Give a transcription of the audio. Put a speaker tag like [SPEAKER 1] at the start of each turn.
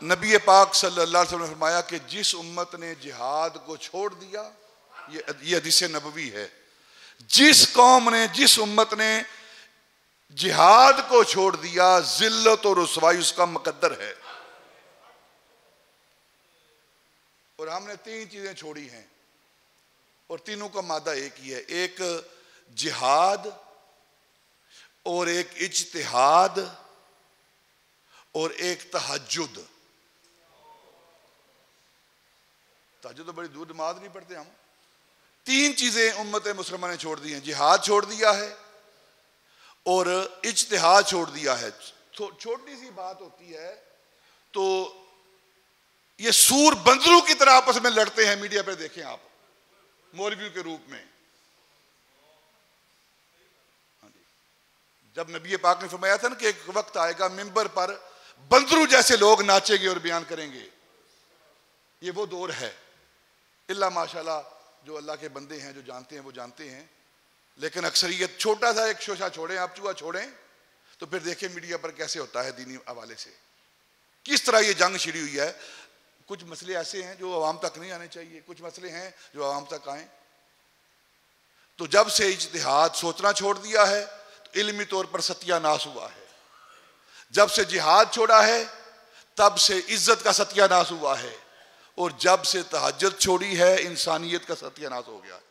[SPEAKER 1] नबी पाक सल्लल्लाहु अलैहि वसल्लम ने फरमाया कि जिस उम्मत ने जिहाद को छोड़ दिया, ये हदीस नबवी है, जिस कौम ने, जिस उम्मत ने जिहाद को छोड़ दिया, जिल्लत और रुसवाई उसका मुकद्दर है। और हमने 3 चीजें छोड़ी हैं और तीनों का मादा एक ही है, एक जिहाद और एक इज्तिहाद और एक तहज्जुद। तहज्जुद तो बड़ी दूर नमाज नहीं पढ़ते हम। 3 चीजें उम्मत मुसलमान ने छोड़ दी हैं, जिहाद छोड़ दिया है और इज्तिहाद छोड़ दिया है। छोटी सी बात होती है तो ये सूर बंदरों की तरह आपस में लड़ते हैं, मीडिया पे देखें आप, मौलवियों के रूप में। जब नबी पाक ने फरमाया था ना कि एक वक्त आएगा मिंबर पर बंदरों जैसे लोग नाचेंगे और बयान करेंगे, ये वो दौर है। इल्ला माशाल्लाह जो अल्लाह के बंदे हैं, जो जानते हैं वो जानते हैं, लेकिन अक्सरियत छोटा सा एक शोशा छोड़ें, आप चूहा छोड़ें तो फिर देखें मीडिया पर कैसे होता है दीनी हवाले से, किस तरह ये जंग छिड़ी हुई है। कुछ मसले ऐसे हैं जो आवाम तक नहीं आने चाहिए, कुछ मसले हैं जो आवाम तक आए। तो जब से इज्तिहाद सोचना छोड़ दिया है तो इल्मी तौर पर सत्यानाश हुआ है। जब से जिहाद छोड़ा है तब से इज्जत का सत्यानाश हुआ है, और जब से तहज्जुद छोड़ी है इंसानियत का सत्यानाश हो गया है।